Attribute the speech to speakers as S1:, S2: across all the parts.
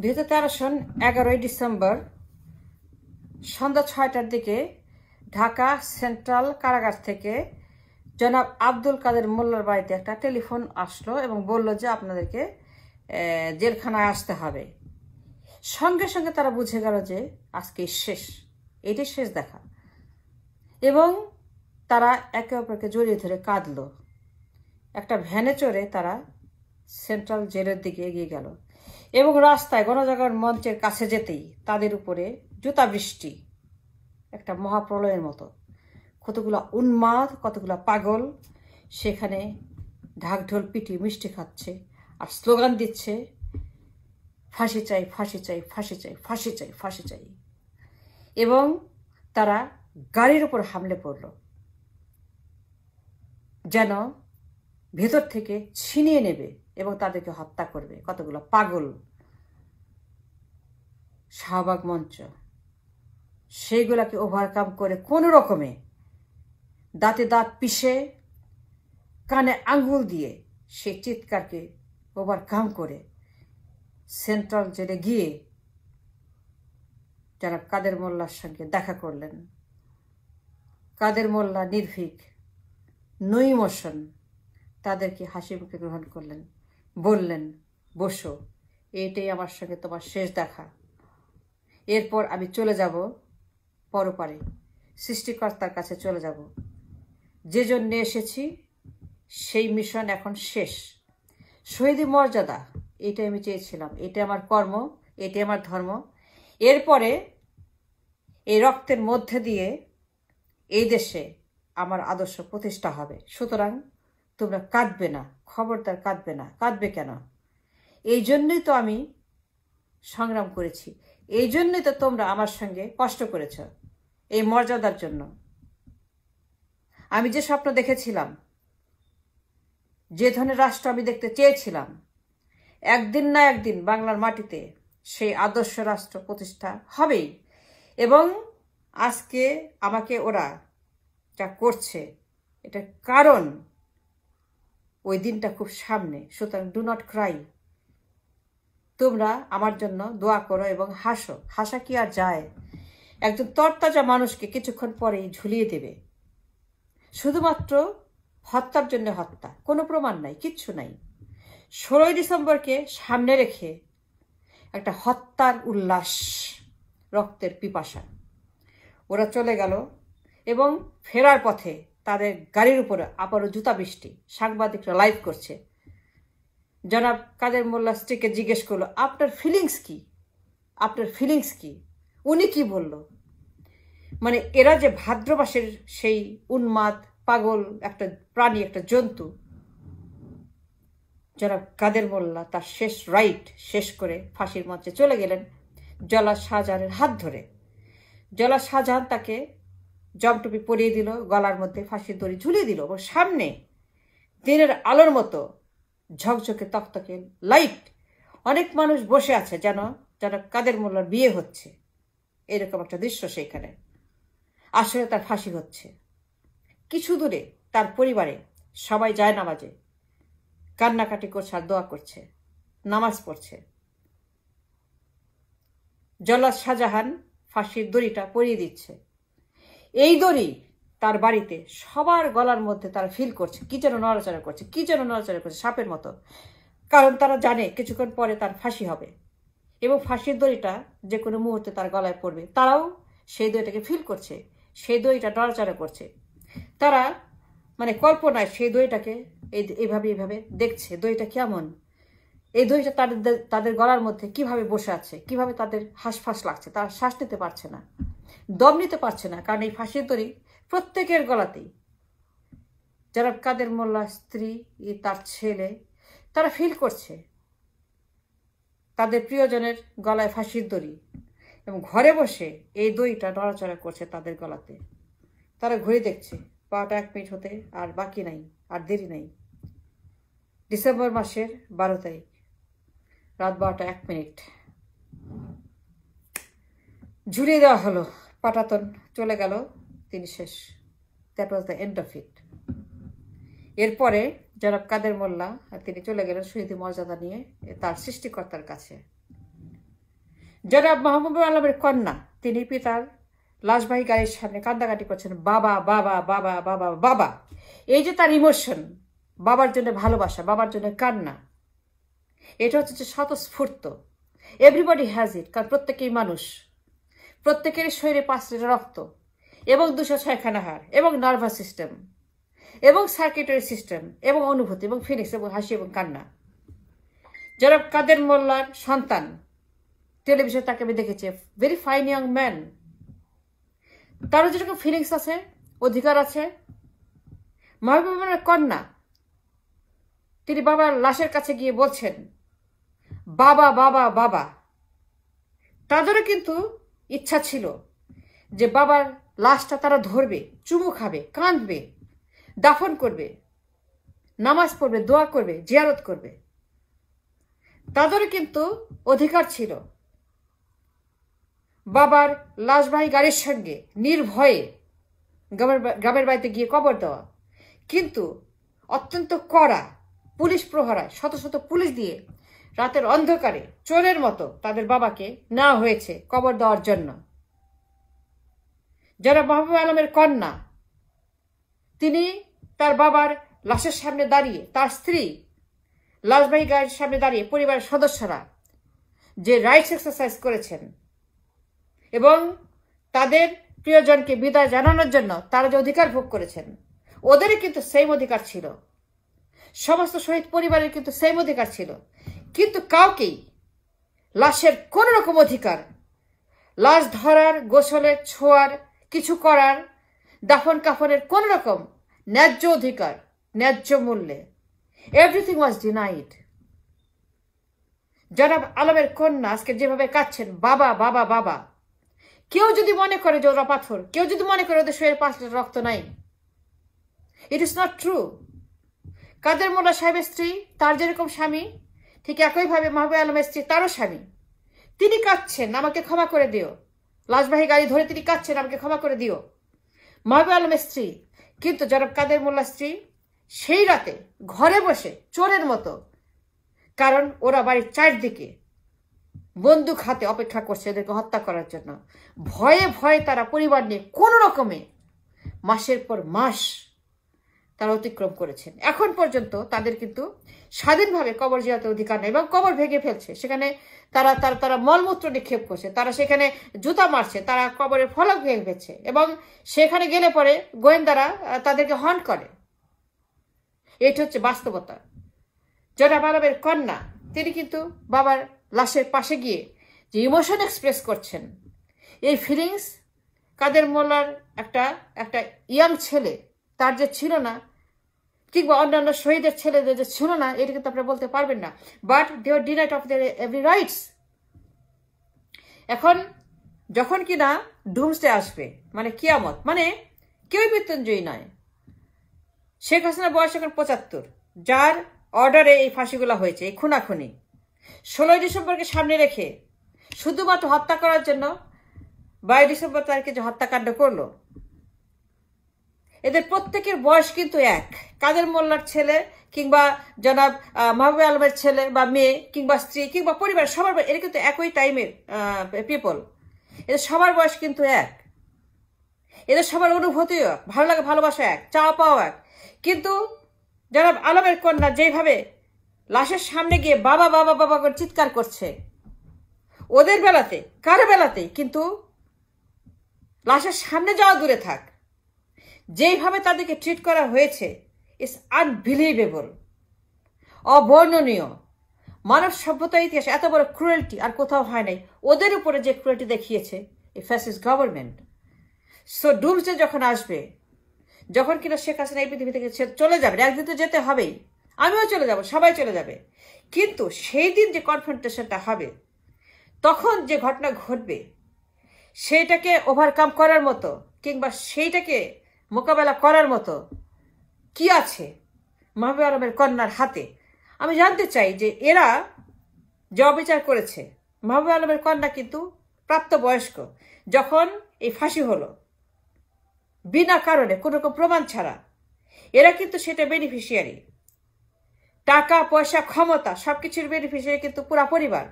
S1: 2013 সন 11ই December সন্ধ্যা 6টার দিকে Dhaka central কারাগার থেকে জনাব আব্দুল কাদের মোল্লার বাড়িতে একটা টেলিফোন আসলো এবং বলল যে আপনাদেরকে জেলখানায় আসতে হবে। সঙ্গে সঙ্গে তারা বুঝে গেল যে আজকে শেষ, এটি শেষ দেখা, এবং তারা একে অপরকে জড়িয়ে ধরে কাঁদলো। একটা ভ্যানে চড়ে তারা সেন্ট্রাল জেলের দিকে এগিয়ে গেল এবং রাস্তায় গণজাগরণ মঞ্চের কাছে যেতেই তাদের উপরে জুতা বৃষ্টি, একটা মহাপ্রলয়ের মতো। কতগুলো উন্মাদ, কতগুলো পাগল সেখানে ঢাকঢোল পিটিয়ে মিষ্টি খাচ্ছে আর স্লোগান দিচ্ছে, ফাঁসি চাই, ফাঁসি চাই, ফাঁসি চাই, ফাঁসি চাই, ফাঁসি চাই। এবং তারা গাড়ির উপর হামলে পড়ল, যেন ভেতর থেকে ছিনিয়ে নেবে এবং তাদেরকে হত্যা করবে। কতগুলো পাগল। শাহবাগ মঞ্চ সেইগুলাকে ওভারকাম করে কোনো রকমে দাঁতে দাঁত পিষে কানে আঙ্গুল দিয়ে সেই চিৎকারকে ওভারকাম করে সেন্ট্রাল জেলে গিয়ে যারা কাদের মোল্লার সঙ্গে দেখা করলেন। কাদের মোল্লা নির্ভীক, নো ইমোশন, তাদেরকে হাসি মুখে গ্রহণ করলেন, বললেন, বসো, এটাই আমার সঙ্গে তোমার শেষ দেখা। এরপর আমি চলে যাব পরপারে, সৃষ্টিকর্তার কাছে চলে যাব। যে জন্যে এসেছি সেই মিশন এখন শেষ। শহীদি মর্যাদা, এটাই আমি চেয়েছিলাম, এটা আমার কর্ম, এটাই আমার ধর্ম। এরপরে এই রক্তের মধ্যে দিয়ে এই দেশে আমার আদর্শ প্রতিষ্ঠা হবে। সুতরাং তোমরা কাঁদবে না, খবরদার কাঁদবে না। কাঁদবে কেন? এই জন্যই তো আমি সংগ্রাম করেছি, এই জন্যই তো তোমরা আমার সঙ্গে কষ্ট করেছ, এই মর্যাদার জন্য। আমি যে স্বপ্ন দেখেছিলাম, যে ধরনের রাষ্ট্র আমি দেখতে চেয়েছিলাম, একদিন না একদিন বাংলার মাটিতে সেই আদর্শ রাষ্ট্র প্রতিষ্ঠা হবেই। এবং আজকে আমাকে ওরা যা করছে, এটা কারণ ওই দিনটা খুব সামনে। সুতরাং ডু নট ক্রাই, তোমরা আমার জন্য দোয়া করো এবং হাসো। হাসা কি আর যায়? একজন তরতাজা মানুষকে কিছুক্ষণ পরেই ঝুলিয়ে দেবে, শুধুমাত্র হত্যার জন্য হত্যা, কোনো প্রমাণ নাই, কিচ্ছু নাই। 16ই ডিসেম্বরকে সামনে রেখে একটা হত্যার উল্লাস, রক্তের পিপাসা। ওরা চলে গেল এবং ফেরার পথে তাদের গাড়ির উপরে আবারও জুতা বৃষ্টি। সাংবাদিকরা লাইভ করছে। জনাব কাদের মোল্লা স্ত্রীকে জিজ্ঞেস করলো, আপনার ফিলিংস কি, আপনার ফিলিংস কি? উনি কি বলল? মানে এরা যে ভাদ্র মাসের সেই উন্মাদ পাগল একটা প্রাণী, একটা জন্তু, জনাব কাদের মোল্লা তার শেষ রাইট শেষ করে ফাঁসির মঞ্চে চলে গেলেন জলা শাহজাহানের হাত ধরে। জলা শাহজাহান তাকে জমটুপি পরিয়ে দিল, গলার মধ্যে ফাঁসির দড়ি ঝুলিয়ে দিল, এবং সামনে দিনের আলোর মতো ঝকঝকে তকতকে লাইট, অনেক মানুষ বসে আছে, যেন জনাব কাদের মোল্লার বিয়ে হচ্ছে, এরকম একটা দৃশ্য সেইখানে। আসলে তার ফাঁসি হচ্ছে। কিছু দূরে তার পরিবারে সবাই যায় নামাজে, কান্নাকাটি করছে আর দোয়া করছে, নামাজ পড়ছে। জল্লাদ শাহজাহান ফাঁসির দড়িটা পরিয়ে দিচ্ছে। এই দড়ি তার বাড়িতে সবার গলার মধ্যে তারা ফিল করছে, কি যেন নড়াচড়া করছে, কি যেন নড়াচড়া করছে, সাপের মতো। কারণ তারা জানে কিছুক্ষণ পরে তার ফাঁসি হবে এবং ফাঁসির দড়িটা যে কোনো মুহূর্তে তার গলায় পড়বে। তারাও সেই দড়িটাকে ফিল করছে, সেই দড়িটা নড়াচড়া করছে। তারা মানে কল্পনায় সেই দড়িটাকে এইভাবে এইভাবে দেখছে, দড়িটা কেমন, এই দড়িটা তাদের গলার মধ্যে কিভাবে বসে আছে, কিভাবে তাদের হাঁসফাঁস লাগছে, তারা শ্বাস নিতে পারছে না, দম নিতে পারছে না, কারণ এই ফাঁসির দড়ি প্রত্যেকের গলাতেই। যারা কাদের মোল্লা স্ত্রী, তার ছেলে, তারা ফিল করছে তাদের প্রিয়জনের গলায় ফাঁসির দড়ি, এবং ঘরে বসে এই দড়িটা নড়াচড়া করছে তাদের গলাতে। তারা ঘুরে দেখছে, 5টা 1 মিনিট হতে আর বাকি নাই, আর দেরি নাই। ডিসেম্বর মাসের 12 তারিখ রাত 12টা 1 মিনিট ঝুলিয়ে দেওয়া হলো। পাটাতন চলে গেল, তিনি শেষ। That was the end of it. এরপরে জনাব কাদের মোল্লা তিনি চলে গেলেন শহীদি মর্যাদা নিয়ে তার সৃষ্টিকর্তার কাছে। জনাব মাহবুবুল আলমের কন্যা তিনি পিতার লাশবাহী গাড়ির সামনে কান্দাকাটি করছেন, বাবা বাবা বাবা বাবা বাবা। এই যে তার ইমোশন, বাবার জন্য ভালোবাসা, বাবার জন্য কান্না, এটা হচ্ছে স্বতঃস্ফূর্ত। এভরিবডি হ্যাজ ইট, কারণ প্রত্যেকেই মানুষ, প্রত্যেকের শরীরে 5 লিটার রক্ত এবং 206খানা হাড় এবং নার্ভাস সিস্টেম এবং সার্কিটারি সিস্টেম এবং অনুভূতি এবং ফিলিংস এবং হাসি এবং কান্না। জনাব কাদের মোল্লার সন্তান, টেলিভিশনে তাকে আমি দেখেছি, ভেরি ফাইন ইয়াং ম্যান, তারও যেরকম ফিলিংস আছে, অধিকার আছে। মাহবুবুর কন্যা তিনি বাবার লাশের কাছে গিয়ে বলছেন বাবা বাবা বাবা। তাদেরও কিন্তু ইচ্ছা ছিল যে বাবার লাশটা তারা ধরবে, চুমু খাবে, কাঁদবে, দাফন করবে, নামাজ পড়বে, দোয়া করবে, জিয়ারত করবে। তাদেরও কিন্তু অধিকার ছিল বাবার লাশবাহী গাড়ির সঙ্গে নির্ভয়ে গ্রামের বাড়িতে গিয়ে কবর দেওয়া। কিন্তু অত্যন্ত কড়া পুলিশ প্রহরায়, শত শত পুলিশ দিয়ে রাতের অন্ধকারে চোরের মতো তাদের বাবাকে নেওয়া হয়েছে কবর দেওয়ার জন্য। যারা মাহবুব আলমের কন্যা, তিনি তার বাবার লাশের সামনে দাঁড়িয়ে, তার স্ত্রী লাশবাহী গাড়ির সামনে দাঁড়িয়ে পরিবারের সদস্যরা যে রাইটস এক্সারসাইজ করেছেন এবং তাদের প্রিয়জনকে বিদায় জানানোর জন্য তারা যে অধিকার ভোগ করেছেন, ওদেরই কিন্তু সেম অধিকার ছিল, সমস্ত শহীদ পরিবারের কিন্তু সেম অধিকার ছিল। কিন্তু কাউকেই লাশের কোন রকম অধিকার, লাশ ধরার, গোসলের, ছোঁয়ার, কিছু করার, দাফন কাফনের কোন রকম ন্যায্য অধিকার, ন্যায্য মূল্যে, এভরিথিং ওয়াজ ডিনাইড। জনাব আলমের কন্যা আজকে যেভাবে কাঁদছেন বাবা বাবা বাবা, কেউ যদি মনে করে যে ওরা পাথর, কেউ যদি মনে করে ওদের শরীরে 5 লিটার রক্ত নাই, ইট ইজ নট ট্রু। কাদের মোল্লা সাহেবের স্ত্রী, তার যেরকম স্বামী, ঠিক একইভাবে মাহবুব আলমের স্ত্রী, তারও স্বামী, তিনি কাঁদছেন আমাকে ক্ষমা করে দিও, লাশবাহী গাড়ি ধরে তিনি কাঁদছেন আমাকে ক্ষমা করে দিও, মাহবুব আলমের স্ত্রী। কিন্তু জনাব কাদের মোল্লার স্ত্রী সেই রাতে ঘরে বসে চোরের মতো, কারণ ওরা বাড়ির চারদিকে বন্দুক হাতে অপেক্ষা করছে এদেরকে হত্যা করার জন্য। ভয়ে ভয়ে তারা পরিবার নিয়ে কোনো রকমে মাসের পর মাস তারা অতিক্রম করেছেন। এখন পর্যন্ত তাদের কিন্তু স্বাধীনভাবে কবর জিয়ারতের অধিকার নেই এবং কবর ভেঙে ফেলছে, সেখানে তারা তারা তারা মলমূত্র নিক্ষেপ করছে, তারা সেখানে জুতা মারছে, তারা কবরের ফলক ভেঙে ফেলছে এবং সেখানে গেলে পরে গোয়েন্দারা তাদেরকে হন্ট করে। এটি হচ্ছে বাস্তবতা। জনাব আলমের কন্যা তিনি কিন্তু বাবার লাশের পাশে গিয়ে যে ইমোশন এক্সপ্রেস করছেন, এই ফিলিংস কাদের মোল্লার একটা একটা ইয়াং ছেলে তার যে ছিল না, কিংবা অন্যান্য শহীদের ছেলেদের যে ছিল না, এটা কিন্তু আপনারা বলতে পারবেন না। But they are denied of their every rights. এখন যখন কিনা ডুমসডে আসবে, মানে কিয়ামত, মানে কেউই মৃত্যুঞ্জয়ী নয়। শেখ হাসিনার বয়স এখন 75, যার অর্ডারে এই ফাঁসিগুলো হয়েছে, এই খুনাখুনি 16ই ডিসেম্বরকে সামনে রেখে শুধুমাত্র হত্যা করার জন্য 22 ডিসেম্বর তারিখে যে হত্যাকাণ্ড করলো, এদের প্রত্যেকের বয়স কিন্তু এক। কাদের মোল্লার ছেলে কিংবা জনাব মাহবুব আলমের ছেলে বা মেয়ে কিংবা স্ত্রী কিংবা পরিবার, সবার এরা কিন্তু একই টাইমের পিপল, এদের সবার বয়স কিন্তু এক, এদের সবার অনুভূতিও এক, ভালো লাগে ভালোবাসা এক, চাওয়া পাওয়া এক। কিন্তু জনাব আলমের কন্যা যেভাবে লাশের সামনে গিয়ে বাবা বাবা বাবা করে চিৎকার করছে, ওদের বেলাতে কারো বেলাতেই কিন্তু লাশের সামনে যাওয়া দূরে থাক, যেইভাবে তাদেরকে ট্রিট করা হয়েছে ইটস আনবিলিভেবল, অবর্ণনীয়। মানব সভ্যতার ইতিহাসে এত বড় ক্রুয়েলটি আর কোথাও হয় নাই। ওদের উপরে যে ক্রুয়েলটি দেখিয়েছে এই ফ্যাসিস্ট গভর্নমেন্ট। সো ডুমসডে যখন আসবে, যখন কিনা শেখ হাসিনা এই পৃথিবী থেকে চলে যাবে, একদিন তো যেতে হবেই, আমিও চলে যাব, সবাই চলে যাবে, কিন্তু সেই দিন যে কনফ্রন্টেশনটা হবে, তখন যে ঘটনা ঘটবে সেইটাকে ওভারকাম করার মতো কিংবা সেইটাকে মোকাবেলা করার মতো কি আছে মাহবুব আলমের কন্যার হাতে। আমি জানতে চাই যে এরা যে অবিচার করেছে, মাহবুব আলমের কন্যা কিন্তু প্রাপ্তবয়স্ক, যখন এই ফাঁসি হলো বিনা কারণে কোনো রকম প্রমাণ ছাড়া, এরা কিন্তু সেটা বেনিফিশিয়ারি, টাকা পয়সা ক্ষমতা সবকিছুর বেনিফিশিয়ারি কিন্তু পুরা পরিবার।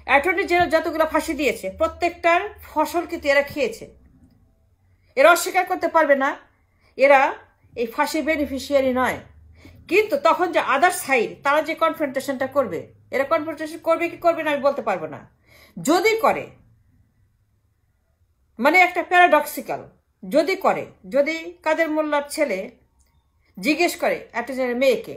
S1: অ্যাটর্নি জেনারেল যতগুলো ফাঁসি দিয়েছে প্রত্যেকটার ফসল কিন্তু এরা খেয়েছে। এরা অস্বীকার করতে পারবে না এরা এই ফাঁসি বেনিফিশিয়ারি নয়। কিন্তু তখন যে আদার সাইড তারা যে কনফ্রন্টেশনটা করবে, এরা কনফ্রন্টেশন করবে কি করবে না আমি বলতে পারবো না। যদি করে, মানে একটা প্যারাডক্সিক্যাল, যদি করে, যদি কাদের মোল্লার ছেলে জিজ্ঞেস করে অ্যাটর্নি জেনারেল মেয়েকে,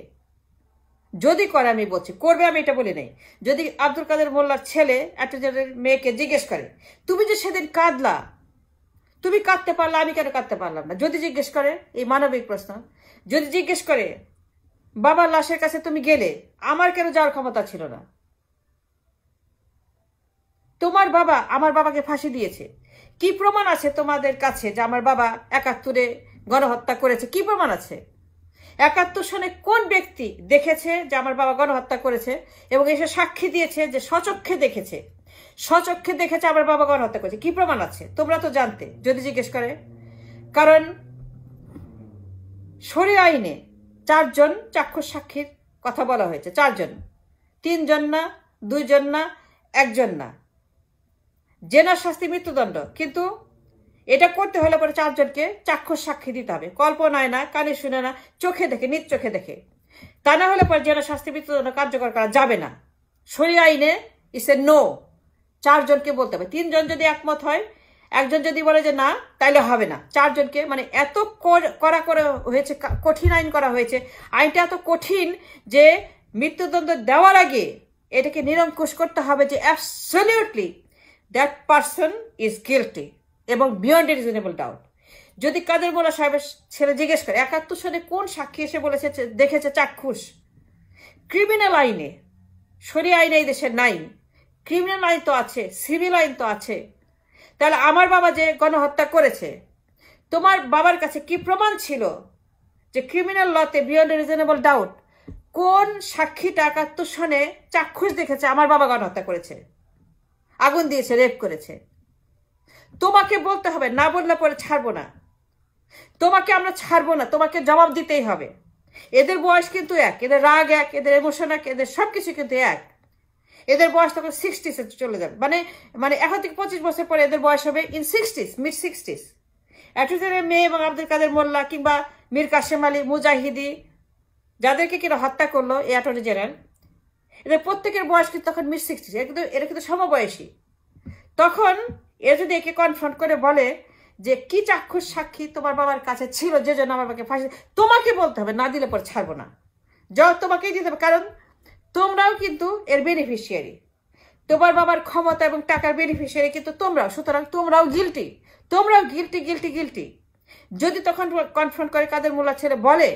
S1: যদি করে, আমি বলছি করবে, আমি এটা বলি নাই, যদি আব্দুল কাদের মোল্লার ছেলে অ্যাটর্নি জেনারেল মেয়েকে জিজ্ঞেস করে তুমি যে সেদিন কাঁদলা, তুমি কাঁদতে পারলা, আমি কেন কাঁদতে পারলাম না, যদি জিজ্ঞেস করে, এই মানবিক প্রশ্ন, যদি জিজ্ঞেস করে বাবার লাশের কাছে তুমি গেলে, আমার কেন যাওয়ার ক্ষমতা ছিল না, তোমার বাবা আমার বাবাকে ফাঁসি দিয়েছে, কি প্রমাণ আছে তোমাদের কাছে যে আমার বাবা ৭১-এ গণহত্যা করেছে? কি প্রমাণ আছে? ৭১ সনে কোন ব্যক্তি দেখেছে যে আমার বাবা গণহত্যা করেছে এবং এসে সাক্ষী দিয়েছে যে স্বচক্ষে দেখেছে, স্বচক্ষে দেখেছে আমার বাবা গণহত্যা করেছে? কি প্রমাণ আছে? তোমরা তো জানতে যদি জিজ্ঞেস করে। কারণ শরীয় আইনে ৪ জন চাক্ষুষ সাক্ষীর কথা বলা হয়েছে, ৪ জন, ৩ জন না, ২ জন না, ১ জন না, জেনার শাস্তি মৃত্যুদণ্ড। কিন্তু এটা করতে হলে পরে ৪ জনকে চাক্ষুষ সাক্ষী দিতে হবে, কল্পনায় না, কানে শুনে না, চোখে দেখে, নিজ চোখে দেখে। তা না হলে পরে জেনার শাস্তি মৃত্যুদণ্ড কার্যকর করা যাবে না। শরীয় আইনে ইস এ নো। ৪ জনকে বলতে হবে। ৩ জন যদি একমত হয়, ১ জন যদি বলে যে না, তাইলে হবে না। ৪ জনকে, মানে এত কড়া করে হয়েছে, কঠিন আইন করা হয়েছে, আইনটা এত কঠিন যে মৃত্যুদণ্ড দেওয়ার আগে এটাকে নিরঙ্কুশ করতে হবে যে absolutely that person is guilty এবং বিয়ন্ড রিজনেবল ডাউট। যদি কাদের মোল্লা সাহেবের ছেলে জিজ্ঞেস করে ৭১ সনে কোন সাক্ষী এসে বলেছে দেখেছে চাক্ষুষ, ক্রিমিনাল আইনে, শরীয় আইনে এই দেশে নাই, ক্রিমিনাল আইন তো আছে, সিভিল আইন তো আছে, তাহলে আমার বাবা যে গণহত্যা করেছে, তোমার বাবার কাছে কি প্রমাণ ছিল যে ক্রিমিনাল লতে বিয়ন্ড রিজনেবল ডাউট কোন সাক্ষীটা ৭১ সনে চাক্ষুষ দেখেছে আমার বাবা গণহত্যা করেছে, আগুন দিয়েছে, রেপ করেছে? তোমাকে বলতে হবে, না বললে পরে ছাড়বো না, তোমাকে আমরা ছাড়বো না, তোমাকে জবাব দিতেই হবে। এদের বয়স কিন্তু এক, এদের রাগ এক, এদের ইমোশন এক, এদের সবকিছু কিন্তু এক। এদের বয়স তখন 60s চলে যাবে, মানে এখন থেকে 25 বছর পরে এদের বয়স হবে in 60s, mid 60s। Attorney মেয়ে এবং আব্দুল কাদের মোল্লা কিংবা মীর কাসেম আলী মুজাহিদি, যাদেরকে কিনা হত্যা করলো এই অ্যাটর্নি জেনারেল, এদের প্রত্যেকের বয়স কিন্তু তখন মিড 60s। এরা কিন্তু সমবয়সী। তখন এ যদি একে কনফ্রন্ট করে বলে যে কি চাক্ষুষ সাক্ষী তোমার বাবার কাছে ছিল যে জন্য আমার বাবাকে ফাঁসি, তোমাকে বলতে হবে, না দিলে পরে ছাড়বো না, জবাব তোমাকেই দিতে হবে। কারণ তোমরাও কিন্তু এর বেনিফিশিয়ারি, তোমার বাবার ক্ষমতা এবং টাকার বেনিফিশিয়ারি কিন্তু তোমরাও, সুতরাং তোমরাও গিল্টি, তোমরাও গিল্টি গিল্টি গিল্টি। যদি তখন কনফ্রন্ট করে কাদের মোল্লা ছেলে বলে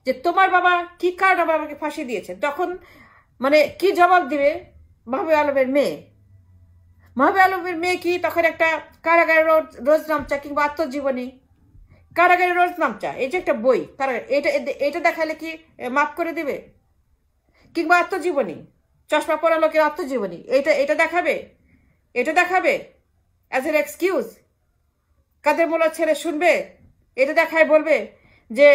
S1: যে তোমার বাবা কি কারণে আমার বাবাকে ফাঁসি দিয়েছে, তখন মানে কি জবাব দিবে মাহবুব আলমের মেয়ে? মাহবুব আলমের মেয়ে কি তখন একটা কারাগারের রোজনামচা কিংবা আত্মজীবনী, কারাগারের রোজনামচা, এই যে একটা বই, কারাগার, এটা দেখালে কি মাফ করে দিবে? কিংবা আত্মজীবনী, চশমা পরা লোকের আত্মজীবনী, এটা দেখাবে? এটা দেখাবে অ্যাজ এন এক্সকিউজ? কাদের মোল্লার ছেলে শুনবে? এটা দেখায় বলবে যে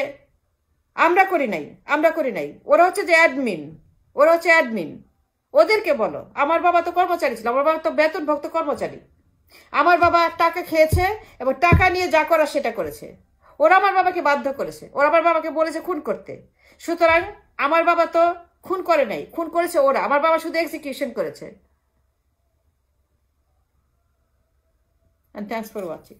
S1: আমরা করি নাই, আমরা করি নাই, ওরা হচ্ছে যে অ্যাডমিন, ওরা হচ্ছে অ্যাডমিন, ওদেরকে বলো। আমার বাবা তো কর্মচারী ছিল, আমার বাবা তো বেতনভুক্ত কর্মচারী, আমার বাবা টাকা খেয়েছে এবং টাকা নিয়ে যা করা সেটা করেছে। ওরা আমার বাবাকে বাধ্য করেছে, ওরা আমার বাবাকে বলেছে খুন করতে, সুতরাং আমার বাবা তো খুন করে নাই, খুন করেছে ওরা, আমার বাবা শুধু এক্সিকিউশন করেছে। And thanks for watching.